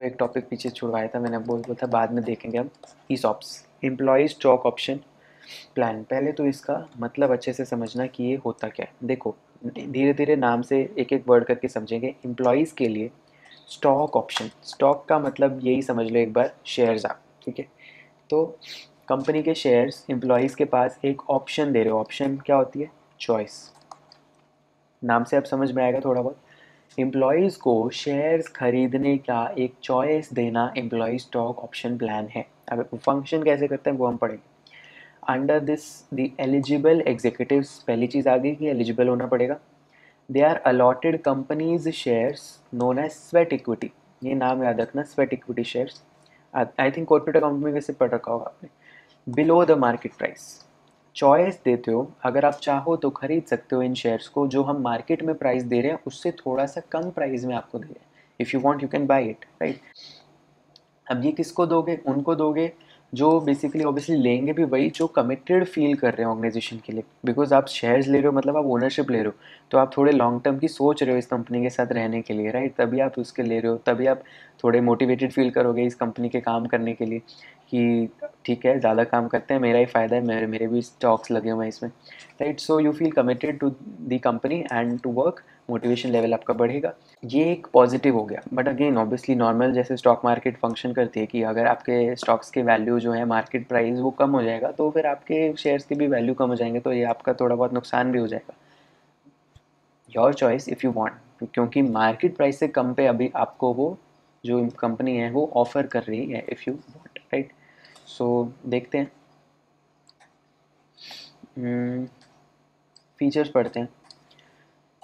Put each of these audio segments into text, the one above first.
एक टॉपिक पीछे छुड़वाया था मैंने, बोल था बाद में देखेंगे हम। ESOPs, employ stock option plan. पहले तो इसका मतलब अच्छे से समझना कि ये होता क्या है। देखो, धीरे धीरे नाम से एक एक वर्ड करके समझेंगे। एम्प्लॉयज़ के लिए स्टॉक ऑप्शन, स्टॉक का मतलब यही समझ लो एक बार, शेयर्स आप, ठीक है। तो कंपनी के शेयर्स एम्प्लॉयज़ के पास एक ऑप्शन दे रहे हो। ऑप्शन क्या होती है? चॉइस। नाम से अब समझ में आएगा थोड़ा बहुत। एम्प्लॉयज़ को शेयर्स खरीदने का एक चॉइस देना एम्प्लॉय स्टॉक ऑप्शन प्लान है। अब फंक्शन कैसे करते हैं वो हम पढ़ेंगे। Under this the eligible executives, पहली चीज़ आ गई कि एलिजिबल होना पड़ेगा। They are allotted companies shares known as sweat equity. ये नाम याद रखना, sweat equity shares. I think corporate account में वैसे पढ़ रखा होगा आपने। Below the market price, choice देते हो, अगर आप चाहो तो खरीद सकते हो इन शेयर्स को, जो हम मार्केट में प्राइस दे रहे हैं उससे थोड़ा सा कम प्राइस में आपको दे रहे हैं। If you want you can buy it, right. अब ये किसको दोगे? उनको दोगे जो बेसिकली ऑब्वियसली लेंगे भी वही जो कमिटेड फील कर रहे हैं ऑर्गेनाइजेशन के लिए। बिकॉज आप शेयर्स ले रहे हो मतलब आप ओनरशिप ले रहे हो, तो आप थोड़े लॉन्ग टर्म की सोच रहे हो इस कंपनी के साथ रहने के लिए, राइट। तभी आप उसके ले रहे हो, तभी आप थोड़े मोटिवेटेड फील करोगे इस कंपनी के काम करने के लिए कि ठीक है, ज़्यादा काम करते हैं, मेरा ही फ़ायदा है, मेरे मेरे भी स्टॉक्स लगे हुए हैं इसमें, right. So you feel committed to the company and to work, motivation level आपका बढ़ेगा। ये एक पॉजिटिव हो गया। बट अगेन ऑब्वियसली नॉर्मल जैसे स्टॉक मार्केट फंक्शन करती है कि अगर आपके स्टॉक्स के वैल्यू जो है मार्केट प्राइस वो कम हो जाएगा तो फिर आपके शेयर्स की भी वैल्यू कम हो जाएंगे, तो ये आपका थोड़ा बहुत नुकसान भी हो जाएगा। Your choice if you want, क्योंकि मार्केट प्राइस से कम पे अभी आपको वो जो कंपनी है वो ऑफर कर रही है, इफ़ यू वांट, राइट। सो देखते हैं, फीचर्स पढ़ते हैं।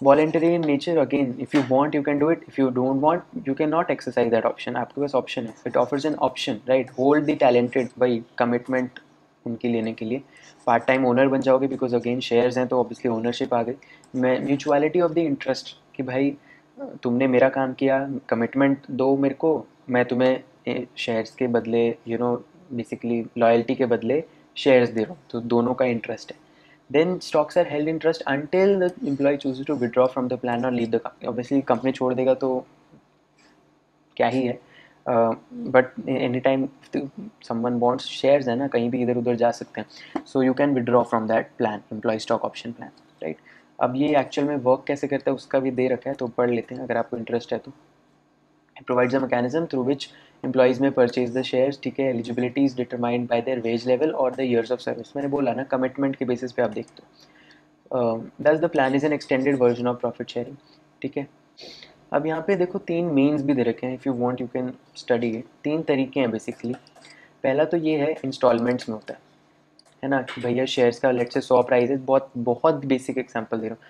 Voluntary in nature, again if you want you can do it, if you don't want you can not exercise that option. आपके पास ऑप्शन है, it offers an option, right. Hold the talented, भाई commitment उनकी लेने के लिए। Part time owner बन जाओगे because again shares हैं तो ऑब्वियसली ओनरशिप आ गई। म्यूचुअलिटी ऑफ द इंटरेस्ट, कि भाई तुमने मेरा काम किया, कमिटमेंट दो मेरे को, मैं तुम्हें शेयर्स के बदले बेसिकली लॉयल्टी के बदले शेयर्स दे रहा हूँ, तो दोनों का इंटरेस्ट है। Then stocks are held in trust until the employee chooses to withdraw from the plan or leave the company. Obviously company छोड़ देगा तो क्या ही है, but any time someone wants shares है ना, कहीं भी इधर उधर जा सकते हैं। So you can withdraw from that plan, employ stock option plan, right. अब ये एक्चुअल में वर्क कैसे करता है उसका भी दे रखा है, तो पढ़ लेते हैं अगर आपको इंटरेस्ट है तो। It provides a mechanism through which employees may purchase the shares, ठीक है। Eligibility is determined by there wage level और द ईयर्स ऑफ सर्विस। मैंने बोला ना, कमिटमेंट के बेसिस पे आप देखते हो। दस the plan is an extended version of profit sharing, ठीक है। अब यहाँ पे देखो तीन मीन्स भी दे रखे हैं, if you want you can study it. तीन तरीके हैं बेसिकली। पहला तो ये है इंस्टॉलमेंट्स में होता है ना, कि भैया शेयर्स का लेट से 100 प्राइस है, बहुत बहुत बेसिक एग्जांपल दे रहा हूँ,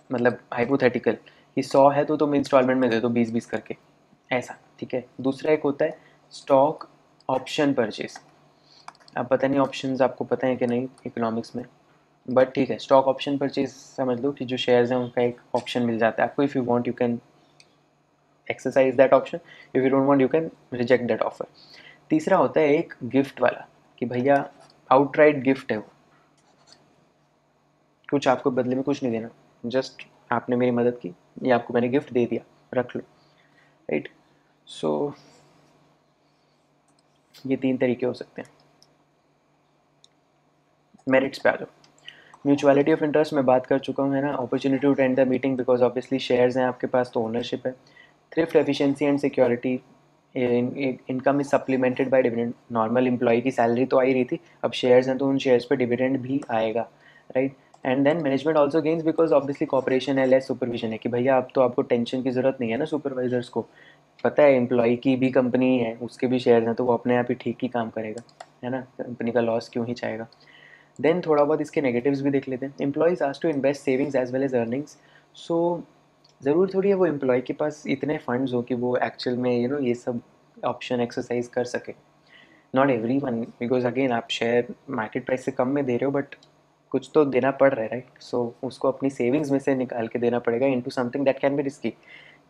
मतलब हाइपोथेटिकल, कि 100 है तो तुम इंस्टॉलमेंट में दे दो 20-20 करके, ऐसा, ठीक है। दूसरा एक होता है स्टॉक ऑप्शन परचेज। अब पता नहीं ऑप्शंस आपको पता है कि नहीं इकोनॉमिक्स में, बट ठीक है, स्टॉक ऑप्शन परचेज समझ लो कि जो शेयर्स हैं उनका एक ऑप्शन मिल जाता है आपको। If you want you can exercise that option, if you don't want you can reject that offer. तीसरा होता है एक गिफ्ट वाला, कि भैया आउटराइट गिफ्ट है वो, कुछ आपको बदले में कुछ नहीं देना, जस्ट आपने मेरी मदद की, ये आपको मैंने गिफ्ट दे दिया, रख लो, राइट। सो ये तीन तरीके हो सकते हैं। मेरिट्स पे आ जाओ। म्यूचुअलिटी ऑफ इंटरेस्ट मैं बात कर चुका हूँ, है ना। Opportunity to attend the meeting because obviously shares हैं आपके पास तो ओनरशिप है। Thrift, efficiency and security, income is supplemented by dividend. Normal employ की सैलरी तो आ ही रही थी, अब शेयर्स हैं तो उन शेयर्स पे डिविडेंड भी आएगा, right. And then management also gains because obviously cooperation है, लेस सुपरविजन है, कि भैया अब तो आपको टेंशन की ज़रूरत नहीं है ना सुपरवाइजर्स को, पता है एम्प्लॉय की भी कंपनी है, उसके भी शेयर्स हैं, तो वो अपने आप ही ठीक ही काम करेगा, है ना, कंपनी का लॉस क्यों ही चाहेगा। देन थोड़ा बहुत इसके नेगेटिव्स भी देख लेते हैं। Employees ask to invest savings as well as earnings. So ज़रूर थोड़ी है वो एम्प्लॉय के पास इतने फंड्स हो कि वो एक्चुअल में ये सब ऑप्शन एक्सरसाइज कर सके। Not every one, because again आप शेयर मार्केट प्राइस से कम में दे रहे हो, बट कुछ तो देना पड़ रहा है, राइट। सो उसको अपनी सेविंग्स में से निकाल के देना पड़ेगा into something that can be risky.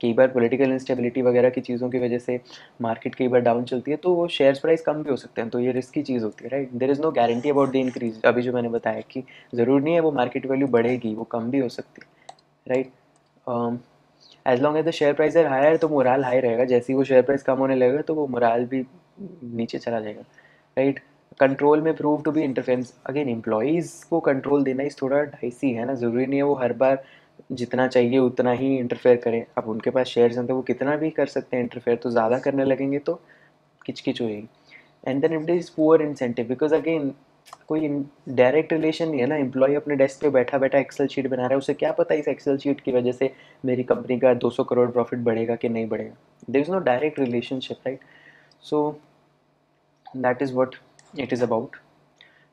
कई बार पॉलिटिकल इंस्टेबिलिटी वगैरह की चीज़ों की वजह से मार्केट कई बार डाउन चलती है, तो वो शेयर्स प्राइस कम भी हो सकते हैं, तो ये रिस्की चीज़ होती है, right. There is no guarantee about the increase. अभी जो मैंने बताया कि ज़रूर नहीं है वो मार्केट वैल्यू बढ़ेगी, वो कम भी हो सकती है, right. As long as the share price are higher तो मोराल हाई रहेगा, जैसे ही वो शेयर प्राइस कम होने लगेगा तो वो मोराल भी नीचे चला जाएगा, राइट। कंट्रोल में prove to be interference, again employees को कंट्रोल देना इस थोड़ा डाइसी है ना, ज़रूरी नहीं है वो हर बार जितना चाहिए उतना ही इंटरफेयर करें। अब उनके पास शेयर्स हैं तो वो कितना भी कर सकते हैं इंटरफेयर, तो ज़्यादा करने लगेंगे तो किचकिच होएगी। And then it is poor incentive because again कोई डायरेक्ट रिलेशन नहीं है ना, एम्प्लॉय अपने डेस्क पे बैठा बैठा एक्सेल शीट बना रहा है, उसे क्या पता इस एक्सेल शीट की वजह से मेरी कंपनी का 200 करोड़ प्रॉफिट बढ़ेगा कि नहीं बढ़ेगा। There is no direct relationship, right. So that is what it is about.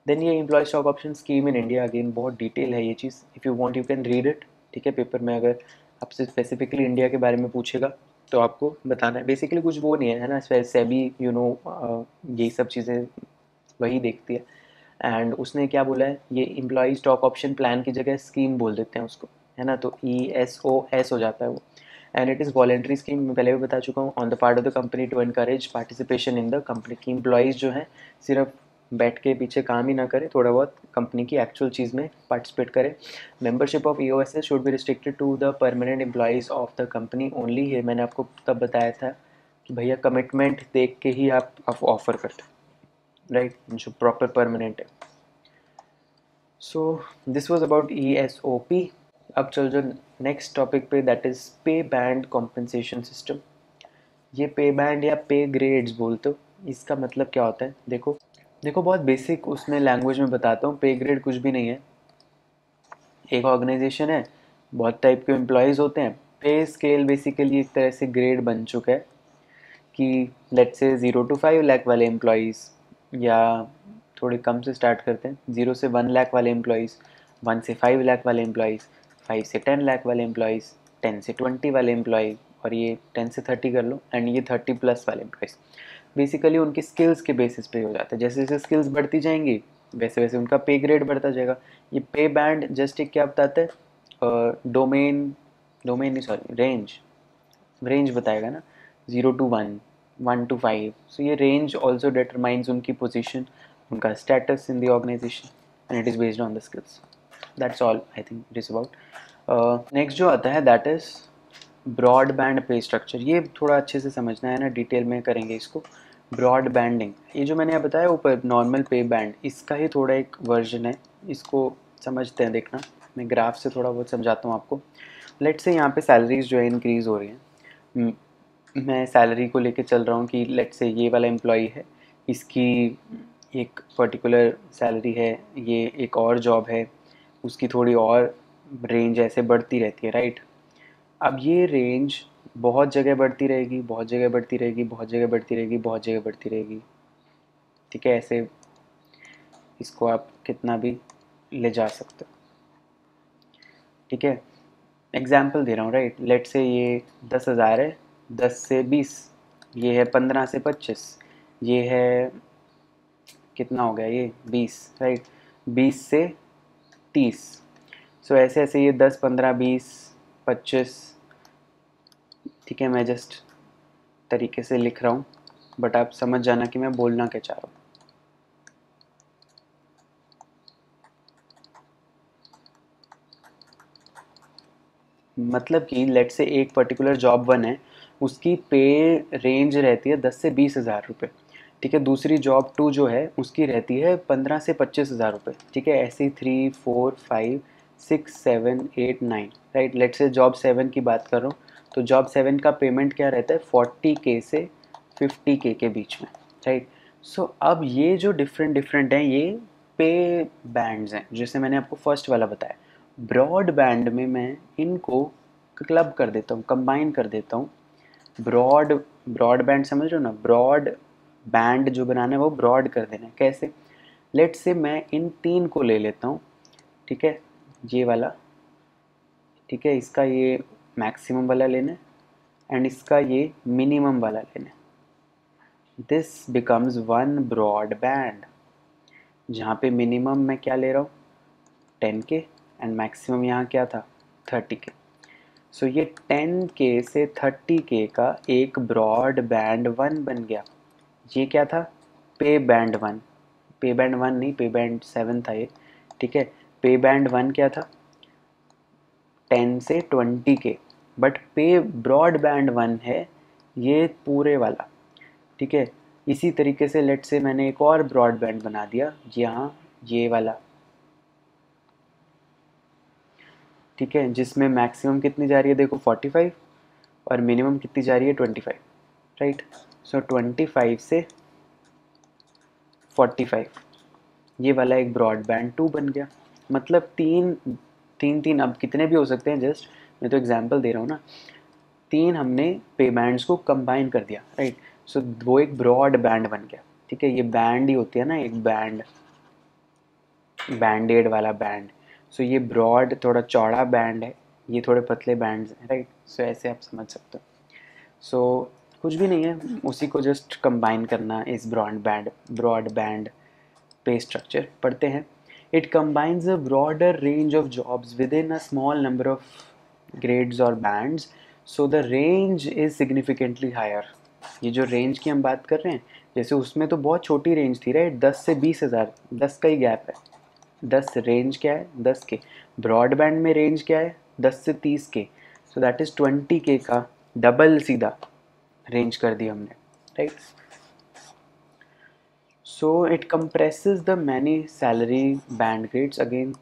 Then ये employee stock option scheme in India, again बहुत डिटेल है ये चीज़, if you want you can read it, ठीक है। पेपर में अगर आपसे स्पेसिफिकली इंडिया के बारे में पूछेगा तो आपको बताना है। बेसिकली कुछ वो नहीं है ना, सेबी यू नो यही सब चीज़ें वही देखती है। एंड उसने क्या बोला है, ये एम्प्लॉय स्टॉक ऑप्शन प्लान की जगह स्कीम बोल देते हैं उसको, है ना, तो ESOS हो जाता है वो। And it is voluntary scheme, मैं पहले भी बता चुका हूँ, on the part of the company to encourage participation in the company, की एम्प्लॉयज़ जो हैं सिर्फ बैठ के पीछे काम ही ना करे, थोड़ा बहुत कंपनी की एक्चुअल चीज़ में पार्टिसिपेट करे। Membership of EOSS should be restricted to the permanent employees of the company only. ये मैंने आपको तब बताया था कि भैया कमिटमेंट देख के ही आप ऑफर करते, राइट, जो प्रॉपर परमानेंट है। So this was about ESOP। अब चल जो नेक्स्ट टॉपिक पे, दैट इज़ पे बैंड कॉम्पनसेशन सिस्टम। ये पे बैंड या पे ग्रेड्स बोलते हो, इसका मतलब क्या होता है, देखो देखो बहुत बेसिक उसमें लैंग्वेज में बताता हूँ। पे ग्रेड कुछ भी नहीं है, एक ऑर्गेनाइजेशन है, बहुत टाइप के एम्प्लॉयज़ होते हैं। पे स्केल बेसिकली एक तरह से ग्रेड बन चुका है कि लेट्स से 0 to 5 लाख वाले एम्प्लॉयज़, या थोड़े कम से स्टार्ट करते हैं, 0 से 1 लाख वाले एम्प्लॉयज़, 1 से 5 लाख वाले एम्प्लॉयज़, 5 से 10 लाख वाले एम्प्लॉयज़, 10 से 20 वाले एम्प्लॉय, और ये 10 से 30 कर लो, एंड ये 30+ वाले एम्प्लॉयज़। बेसिकली उनकी स्किल्स के बेसिस पे हो जाता है, जैसे जैसे स्किल्स बढ़ती जाएंगी वैसे वैसे उनका पे ग्रेड बढ़ता जाएगा। ये पे बैंड जस्ट एक क्या बताता है, डोमेन, डोमेन नहीं सॉरी, रेंज, रेंज बताएगा ना, 0 to 1, 1 to 5। सो ये रेंज ऑल्सो डिटरमाइंस उनकी पोजिशन, उनका status in the organisation, and it is based on the skills. That's all I think it is about. Next जो आता है that is broadband pay structure. ये थोड़ा अच्छे से समझना है ना, डिटेल में करेंगे इसको। ब्रॉड बैंडिंग, ये जो मैंने बताया ऊपर नॉर्मल पे बैंड, इसका ही थोड़ा एक वर्जन है, इसको समझते हैं, देखना मैं ग्राफ से थोड़ा बहुत समझाता हूँ आपको। लेट्स से यहाँ पे सैलरीज जो है इंक्रीज़ हो रही हैं, मैं सैलरी को लेके चल रहा हूँ कि लेट्स से ये वाला एम्प्लॉई है, इसकी एक पर्टिकुलर सैलरी है, ये एक और जॉब है, उसकी थोड़ी और रेंज ऐसे बढ़ती रहती है, राइट। अब ये रेंज बहुत जगह बढ़ती रहेगी, बहुत जगह बढ़ती रहेगी, बहुत जगह बढ़ती रहेगी, बहुत जगह बढ़ती रहेगी, ठीक है। ऐसे इसको आप कितना भी ले जा सकते हो, ठीक है। एग्जाम्पल दे रहा हूँ, राइट। लेट से ये 10,000 है, 10 से 20, ये है 15 से 25, ये है कितना हो गया ये 20, राइट, 20 से 30। सो ऐसे ऐसे ये 10, 15, 20, 25, ठीक है। मैं जस्ट तरीके से लिख रहा हूँ, बट आप समझ जाना कि मैं बोलना क्या चाह रहा हूँ। मतलब कि लेट से एक पर्टिकुलर जॉब वन है, उसकी पे रेंज रहती है 10 से 20 हज़ार रुपये, ठीक है। दूसरी जॉब टू जो है उसकी रहती है 15 से 25 हज़ार रुपये, ठीक है। ऐसे ही 3, 4, 5, 6, 7, 8, 9, राइट। लेट से जॉब 7 की बात कर रहा हूँ, तो जॉब 7 का पेमेंट क्या रहता है, 40K से 50K के बीच में, राइट। सो अब ये जो डिफरेंट डिफरेंट हैं ये पे बैंड्स हैं, जैसे मैंने आपको फर्स्ट वाला बताया। ब्रॉड बैंड में मैं इनको क्लब कर देता हूँ, कंबाइन कर देता हूँ। ब्रॉड ब्रॉड बैंड समझ रहे हो ना, ब्रॉड बैंड जो बनाना है वो ब्रॉड कर देना है। कैसे, लेट से मैं इन तीन को ले लेता हूँ, ठीक है, ये वाला, ठीक है, इसका ये मैक्सिमम वाला लेना है, एंड इसका ये मिनिमम वाला लेना है। This becomes one broad band, जहाँ पे मिनिमम मैं क्या ले रहा हूँ 10K, एंड मैक्सिमम यहाँ क्या था 30K। सो ये 10K से 30K का एक ब्रॉड बैंड वन बन गया। ये क्या था, पे बैंड वन, पे बैंड वन नहीं, पे बैंड 7 था ये, ठीक है। पे बैंड वन क्या था, 10 से 20K, बट पे ब्रॉडबैंड 1 है ये पूरे वाला, ठीक है। इसी तरीके से लेट से मैंने एक और ब्रॉडबैंड बना दिया यहाँ ये वाला, ठीक है, जिसमें मैक्सिमम कितनी जा रही है देखो 45 और मिनिमम कितनी जा रही है 25, राइट। सो 25 से 45 ये वाला एक ब्रॉडबैंड 2 बन गया। मतलब तीन तीन तीन अब कितने भी हो सकते हैं, जस्ट मैं तो एग्जांपल दे रहा हूँ ना। तीन हमने पे बैंड्स को कंबाइन कर दिया, राइट। सो वो एक ब्रॉड बैंड बन गया, ठीक है। ये बैंड ही होती है ना, एक बैंड, बैंडेड वाला बैंड। सो ये ब्रॉड थोड़ा चौड़ा बैंड है, ये थोड़े पतले बैंड्स हैं, राइट। सो ऐसे आप समझ सकते हो। सो कुछ भी नहीं है, उसी को जस्ट कंबाइन करना इस ब्रॉड बैंड पे स्ट्रक्चर पढ़ते हैं। It combines a broader range of jobs within a small number of grades or bands, so the range is significantly higher। ये जो रेंज की हम बात कर रहे हैं, जैसे उसमें तो बहुत छोटी रेंज थी, राइट, 10 से 20,000, 10 का ही गैप है। 10 रेंज क्या है, 10 के। ब्रॉडबैंड में रेंज क्या है, 10 से 30 के। सो दैट इज़ 20 के का डबल सीधा रेंज कर दिया हमने, right. So it compresses the many salary band grades. Again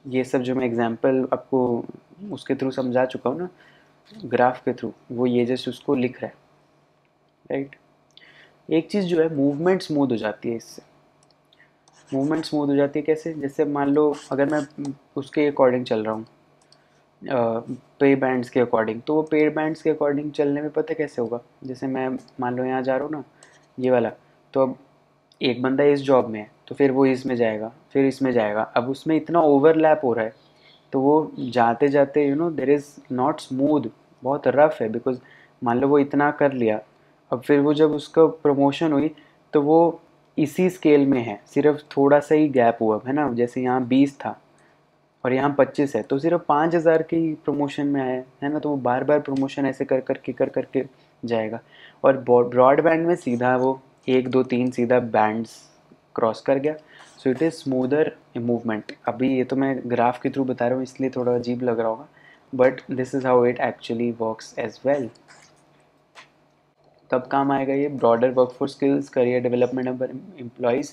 ये सब जो मैं एग्जांपल आपको उसके थ्रू समझा चुका हूँ ना, ग्राफ के थ्रू, वो ये जस्ट उसको लिख रहा है, राइट। एक चीज़ जो है, मूवमेंट स्मूथ हो जाती है इससे। मूवमेंट स्मूथ हो जाती है कैसे, जैसे मान लो अगर मैं उसके अकॉर्डिंग चल रहा हूँ, पे बैंड्स के अकॉर्डिंग, तो वो पे बैंड्स के अकॉर्डिंग चलने में पता कैसे होगा। जैसे मैं मान लो यहाँ जा रहा हूँ ना, ये वाला, तो अब एक बंदा इस जॉब में है तो फिर वो इसमें जाएगा, फिर इसमें जाएगा। अब उसमें इतना ओवरलैप हो रहा है तो वो जाते जाते देर इज़ नॉट स्मूथ, बहुत रफ है। बिकॉज मान लो वो इतना कर लिया, अब फिर वो जब उसका प्रमोशन हुई तो वो इसी स्केल में है, सिर्फ थोड़ा सा ही गैप हुआ है ना। जैसे यहाँ 20 था और यहाँ 25 है, तो सिर्फ 5,000 के ही प्रमोशन में आया है ना। तो वो बार बार प्रमोशन ऐसे कर करके जाएगा। और ब्रॉडबैंड में सीधा वो 1 2 3 सीधा बैंड्स क्रॉस कर गया। So it is smoother movement. अभी ये तो मैं ग्राफ के थ्रू बता रहा हूँ इसलिए थोड़ा अजीब लग रहा होगा, but this is how it actually works as well. कब काम आएगा ये, broader workforce skills, career development of employees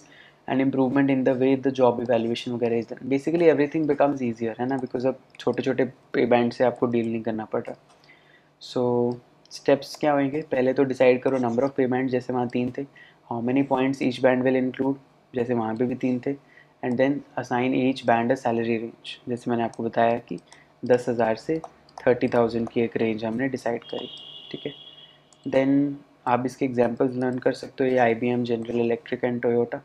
and improvement in the way the job evaluation वगैरह is done. Basically everything becomes easier, है ना, बिकॉज अब छोटे छोटे पे बैंड से आपको डील नहीं करना पड़ रहा। सो स्टेप्स क्या होंगे, पहले तो डिसाइड करो नंबर ऑफ पेमेंट, जैसे वहाँ 3 थे। How many points each band will include, जैसे वहाँ पे भी 3 थे। And then assign each band a salary range, जैसे मैंने आपको बताया कि 10,000 से 30,000 की एक रेंज हमने डिसाइड करी, ठीक है। देन आप इसके एग्जांपल्स लर्न कर सकते हो, ये IBM, General Electric and Toyota.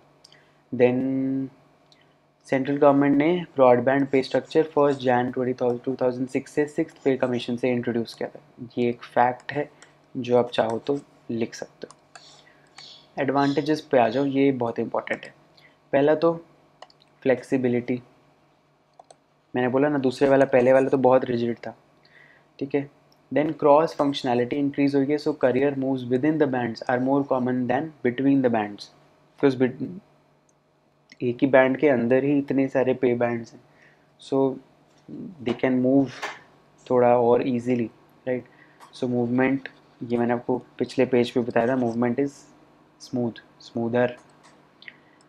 Then central government ने ब्रॉडबैंड पे स्ट्रक्चर 1 जन 2006 से 6th पे कमीशन से इंट्रोड्यूस किया था। ये एक फैक्ट है जो आप चाहो तो लिख सकते हो। एडवांटेजेस पे आ जाओ, ये बहुत इंपॉर्टेंट है। पहला तो फ्लेक्सिबिलिटी, मैंने बोला ना दूसरे वाला, पहले वाला तो बहुत रिजिड था, ठीक है। देन क्रॉस फंक्शनैलिटी इंक्रीज हो गई, so career moves within the bands are more common than between the bands. Because एक ही बैंड के अंदर ही इतने सारे पे बैंड्स हैं, सो दे कैन मूव थोड़ा और इजीली, राइट। सो मूवमेंट, ये मैंने आपको पिछले पेज पे बताया था, movement is smoother.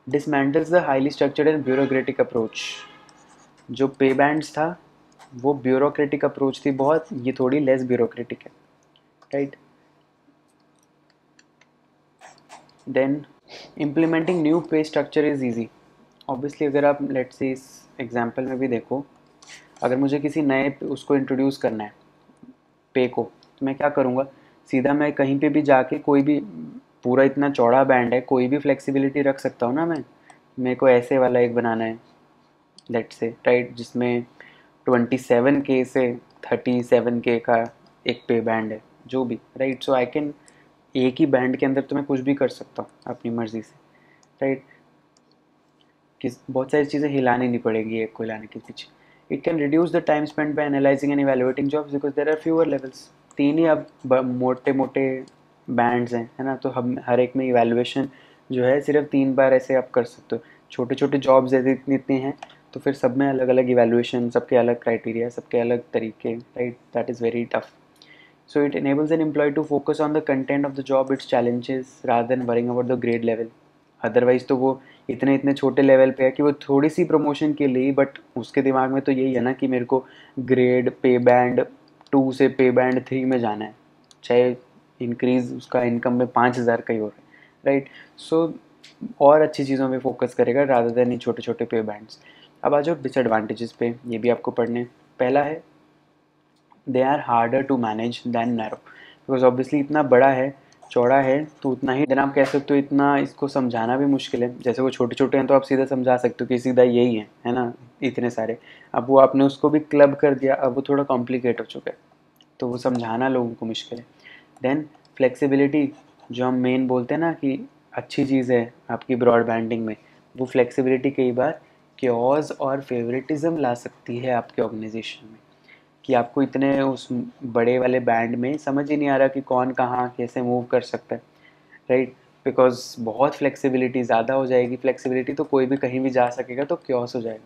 Dismantles the highly structured and bureaucratic approach. जो पे बैंड्स था वो ब्यूरोक्रेटिक अप्रोच थी बहुत, ये थोड़ी लेस ब्यूरोक्रेटिक है, राइट। देन इम्प्लीमेंटिंग न्यू पे स्ट्रक्चर इज़ ईजी। ऑब्वियसली अगर आप लेट्स से इस एग्जांपल में भी देखो, अगर मुझे किसी नए उसको इंट्रोड्यूस करना है पे को, तो मैं क्या करूँगा, सीधा मैं कहीं पे भी जाके कोई भी, पूरा इतना चौड़ा बैंड है, कोई भी फ्लेक्सिबिलिटी रख सकता हूँ ना मैं। मेरे को ऐसे वाला एक बनाना है लेट्स से, राइट, जिसमें 27K से 37K का एक पे बैंड है, जो भी, राइट। सो आई कैन, एक ही बैंड के अंदर तो मैं कुछ भी कर सकता हूँ अपनी मर्ज़ी से, राइट। कि बहुत सारी चीज़ें हिलानी नहीं पड़ेगी एक को हिलाने के पीछे। It can reduce the time spend by analysing and evaluating jobs because there are fewer levels. 3 ही अब मोटे मोटे बैंड्स हैं, है ना, तो हम हर एक में इवैल्यूएशन जो है सिर्फ 3 बार ऐसे आप कर सकते हो। छोटे छोटे जॉब्स ऐसे इतनी इतनी हैं तो फिर सब में अलग अलग इवैल्यूएशन, सबके अलग क्राइटेरिया, सबके अलग तरीके, right, that is very tough. So it enables an employee to focus on the content of the job, its challenges, rather than worrying about the grade level. Otherwise तो वो इतने इतने छोटे लेवल पे है कि वो थोड़ी सी प्रमोशन के लिए, बट उसके दिमाग में तो यही है ना कि मेरे को ग्रेड पे बैंड 2 से पे बैंड 3 में जाना है, चाहे इंक्रीज उसका इनकम में 5,000 का ही हो रहा है, राइट। सो और अच्छी चीज़ों पे फोकस करेगा रादर देन इन छोटे छोटे पे बैंड्स। अब आ जाओ डिसएडवांटेजेस पे, ये भी आपको पढ़ने। पहला है they are harder to manage than narrow, because obviously इतना बड़ा है, चौड़ा है, तो उतना ही देन आप कह सकते हो इतना इसको समझाना भी मुश्किल है। जैसे वो छोटे छोटे हैं तो आप सीधा समझा सकते हो कि सीधा यही है ना, इतने सारे। अब वो आपने उसको भी क्लब कर दिया, अब वो थोड़ा कॉम्प्लिकेट हो चुका है, तो वो समझाना लोगों को मुश्किल है। देन फ्लेक्सिबिलिटी, जो हम मेन बोलते हैं ना कि अच्छी चीज़ है आपकी ब्रॉडबैंडिंग में, वो फ्लेक्सिबिलिटी कई बार क्योज और फेवरेटिज्म ला सकती है आपके ऑर्गेनाइजेशन में, कि आपको इतने उस बड़े वाले बैंड में समझ ही नहीं आ रहा कि कौन कहाँ कैसे मूव कर सकता है, राइट। बिकॉज बहुत फ्लेक्सिबिलिटी ज़्यादा हो जाएगी, फ्लेक्सिबिलिटी तो कोई भी कहीं भी जा सकेगा, तो क्योस हो जाएगा,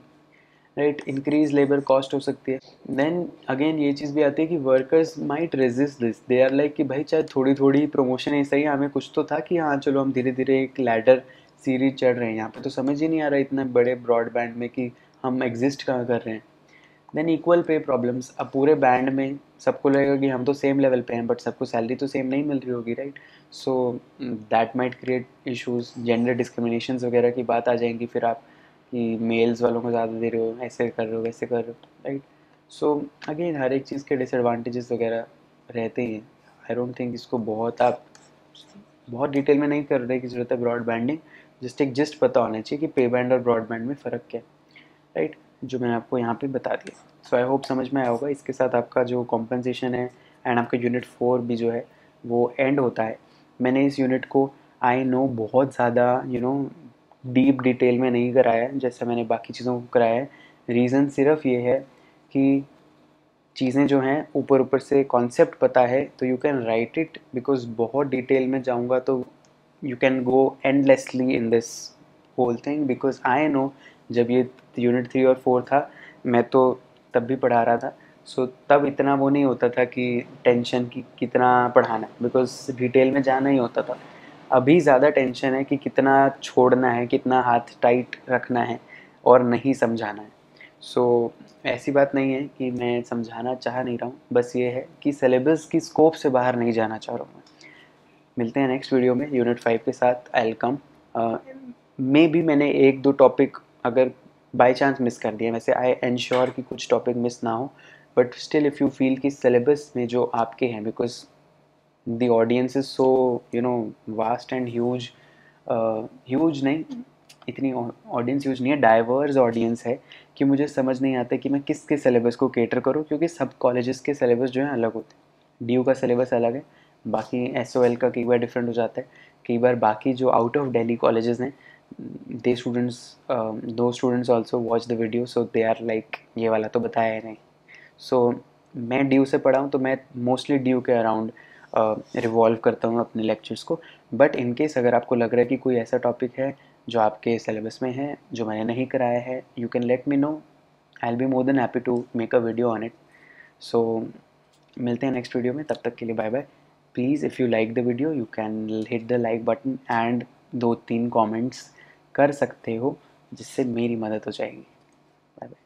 राइट। इंक्रीज लेबर कॉस्ट हो सकती है। देन अगेन ये चीज़ भी आती है कि workers might resist this, they are like कि भाई चाहे थोड़ी थोड़ी प्रमोशन ऐसा ही, हमें कुछ तो था कि हाँ चलो हम धीरे धीरे एक लैडर सीरीज चढ़ रहे हैं, यहाँ पे तो समझ ही नहीं आ रहा इतने बड़े ब्रॉडबैंड में कि हम एग्जिस्ट कहाँ कर रहे हैं। देन इक्वल पे प्रॉब्लम्स, अब पूरे बैंड में सबको लगेगा कि हम तो सेम लेवल पे हैं, बट सबको सैलरी तो सेम नहीं मिल रही होगी, right. So that might create issues, gender discrimination वगैरह की बात आ जाएंगी फिर आप, कि मेल्स वालों को ज़्यादा दे रहे हो, ऐसे कर रहे हो वैसे कर रहे हो, राइट। सो अगेन हर एक चीज़ के डिसएडवांटेजेस वगैरह रहते ही हैं। आई डोंट थिंक इसको बहुत आप बहुत डिटेल में नहीं कर रहे की ज़रूरत है ब्रॉडबैंडिंग, जस्ट एक जस्ट पता होना चाहिए कि पे बैंड और ब्रॉडबैंड में फ़र्क क्या है, राइट, जो मैंने आपको यहाँ पे बता दिया। सो आई होप समझ में आया होगा। इसके साथ आपका जो कॉम्पनसेशन है एंड आपका यूनिट 4 भी जो है वो एंड होता है। मैंने इस यूनिट को आई नो बहुत ज़्यादा डीप डिटेल में नहीं कराया है जैसे मैंने बाकी चीज़ों को कराया है। रीज़न सिर्फ ये है कि चीज़ें जो हैं ऊपर ऊपर से कॉन्सेप्ट पता है तो you can write it, because बहुत डिटेल में जाऊँगा तो you can go endlessly in this whole thing, because I know जब ये यूनिट 3 और 4 था मैं तो तब भी पढ़ा रहा था। सो तब इतना वो नहीं होता था कि टेंशन की कितना पढ़ाना है, बिकॉज डिटेल में जाना ही होता था। अभी ज़्यादा टेंशन है कि कितना छोड़ना है, कितना हाथ टाइट रखना है और नहीं समझाना है। सो ऐसी बात नहीं है कि मैं समझाना चाह नहीं रहा हूँ, बस ये है कि सिलेबस की स्कोप से बाहर नहीं जाना चाह रहा हूँ मैं। मिलते हैं नेक्स्ट वीडियो में यूनिट 5 के साथ। I will come may be मैंने एक दो टॉपिक अगर बाई चांस मिस कर दिया, वैसे आई एंश्योर कि कुछ टॉपिक मिस ना हो, but still if you feel कि सिलेबस में जो आपके हैं, because the audience is so vast and huge, huge नहीं, इतनी ऑडियंस ह्यूज नहीं है, डाइवर्स ऑडियंस है, कि मुझे समझ नहीं आता कि मैं किसके सिलेबस को केटर करूँ, क्योंकि सब कॉलेजेस के सिलेबस जो हैं अलग होते हैं। डी का सिलेबस अलग है, बाकी एस का कई बार डिफरेंट हो जाता है, कई बार बाकी जो आउट ऑफ दिल्ली कॉलेजेस हैं they students, though students also watch the video, so they are like ये वाला तो बताया है नहीं। सो मैं ड्यू से पढ़ा हूँ तो मैं मोस्टली ड्यू के अराउंड रिवॉल्व करता हूँ अपने लेक्चर्स को। बट इन केस अगर आपको लग रहा है कि कोई ऐसा टॉपिक है जो आपके सिलेबस में है जो मैंने नहीं कराया है, you can let me know, I will be more than happy to make a video on it. So मिलते हैं नेक्स्ट वीडियो में, तब तक के लिए bye bye. Please if you like the video you can hit the like button and 2-3 comments कर सकते हो जिससे मेरी मदद हो जाएगी। Bye bye.